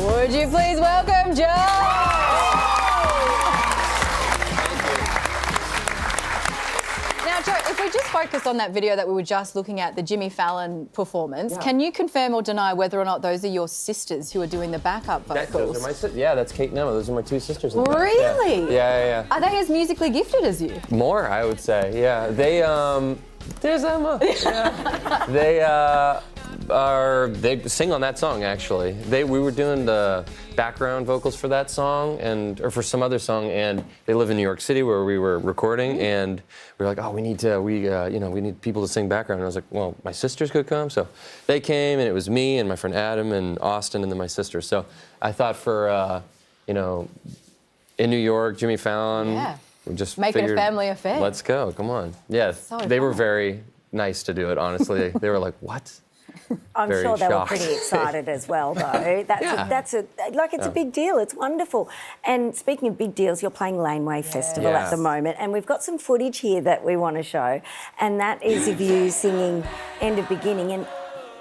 Would you please welcome Joe? Now, Joe, if we just focus on that video that we were just looking at, the Jimmy Fallon performance, can you confirm or deny whether or not those are your sisters who are doing the backup vocals? Those are my sisters. Yeah, that's Kate and Emma. Those are my two sisters. Really? Yeah. Are they as musically gifted as you? More, I would say. Yeah, they there's Emma. Yeah. They sing on that song actually. We were doing the background vocals for that song or for some other song, and they live in New York City where we were recording, and we were like, oh, we need people to sing background. And I was like, well, my sisters could come, so they came, and it was me and my friend Adam and Austin, and then my sister. So I thought for in New York, Jimmy Fallon. We just make it a family affair. Let's go, come on. Yeah, they were very nice to do it, honestly. They were like, what? I'm very sure they shocked. were pretty excited as well, though. It's a big deal. It's wonderful. And speaking of big deals, you're playing Laneway Festival at the moment, and we've got some footage here that we want to show, and that is of you singing End of Beginning, and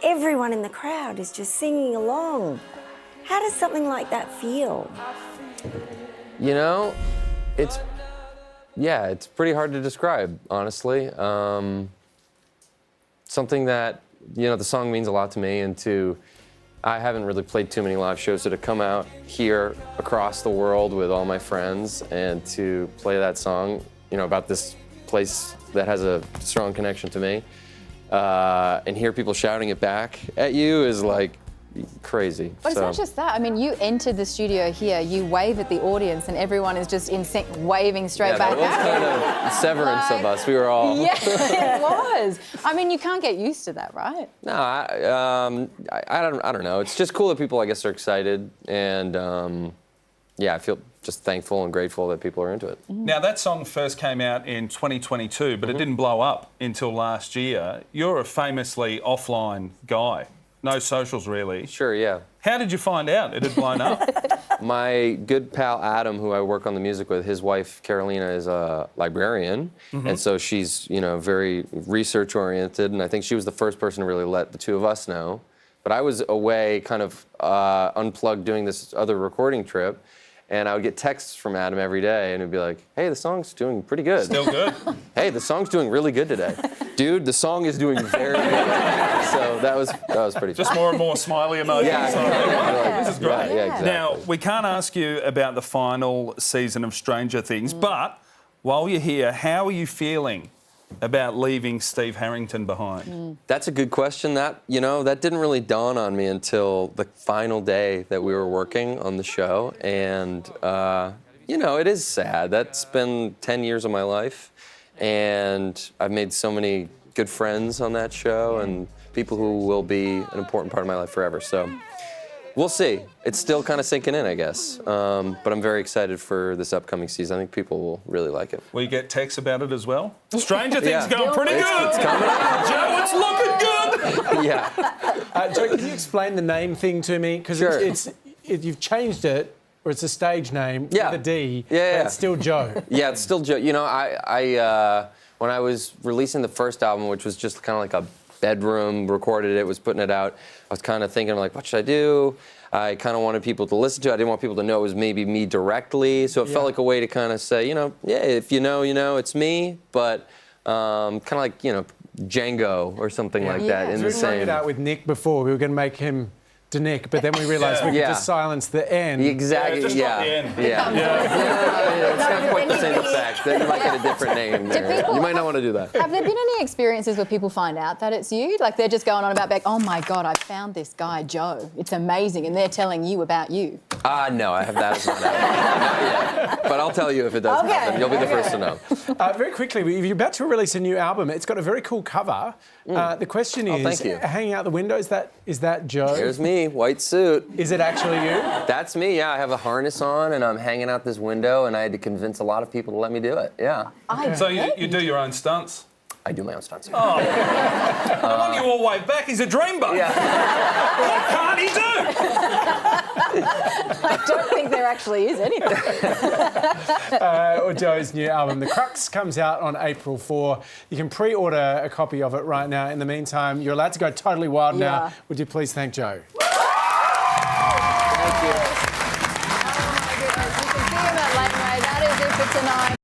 everyone in the crowd is just singing along. How does something like that feel? You know, it's pretty hard to describe, honestly. Something that, the song means a lot to me, and I haven't really played too many live shows, so to come out here across the world with all my friends and to play that song, about this place that has a strong connection to me, and hear people shouting it back at you is like crazy. But it's not just that. I mean, you entered the studio here, you wave at the audience, and everyone is just in sync, waving straight back at you. That was kind of severance of us. We were all... Yeah, it was. I mean, you can't get used to that, right? No, I don't know. It's just cool that people, I guess, are excited, and I feel just thankful and grateful that people are into it. Now, that song first came out in 2022, but it didn't blow up until last year. You're a famously offline guy. No socials, really. Sure, yeah. How did you find out it had blown up? My good pal Adam, who I work on the music with, his wife Carolina is a librarian, and so she's very research oriented, and I think she was the first person to really let the two of us know. But I was away, kind of unplugged, doing this other recording trip, and I would get texts from Adam every day, and it'd be like, "Hey, the song's doing pretty good." Still good. Hey, the song's doing really good today, dude. The song is doing very good. So that was pretty. Just more and more smiley emojis. Yeah. This is great. Yeah, exactly. Now, we can't ask you about the final season of Stranger Things, but while you're here, how are you feeling about leaving Steve Harrington behind? That's a good question. That didn't really dawn on me until the final day that we were working on the show, and it is sad. That's been 10 years of my life, and I've made so many good friends on that show, and people who will be an important part of my life forever. So we'll see. It's still kind of sinking in, I guess. But I'm very excited for this upcoming season. I think people will really like it. Will you get texts about it as well? Stranger Things going pretty good. It's coming up. Joe, it's looking good. Yeah. Joe, can you explain the name thing to me? Because Sure. you've changed it, or it's a stage name with a D, but it's still Joe. Yeah, it's still Joe. When I was releasing the first album, which was just kind of like a bedroom, recorded it, was putting it out, I was kind of thinking, like, what should I do? I kind of wanted people to listen to it. I didn't want people to know it was maybe me directly, so it felt like a way to kind of say, if you know, it's me, but kind of like, Django or something like that. In the We same. worked it out with Nick before. We were going to make him Nick, but then we realised we could just silence the N. Exactly. Just not the end. It's not quite the same effect. Then you might get a different name there. You might not want to do that. Have there been any experiences where people find out that it's you? Like they're just going on about, oh my God, I found this guy, Joe. It's amazing. And they're telling you about you. No, I have that as not yet. But I'll tell you if it does happen. You'll be the first to know. Very quickly, you're about to release a new album. It's got a very cool cover. The question is, thank you. Hanging out the window, is that Joe? Here's me, white suit. Is it actually you? That's me, yeah. I have a harness on and I'm hanging out this window and I had to convince a lot of people to let me do it, yeah. Okay. So you do your own stunts? I do my own stunts. Oh. The one you all wave back, he's a dreamboat. Yeah. What can't he do? I don't think there actually is anything. Or Joe's new album, The Crux, comes out on April 4. You can pre-order a copy of it right now. In the meantime, you're allowed to go totally wild now. Would you please thank Joe? Thank you. Denai.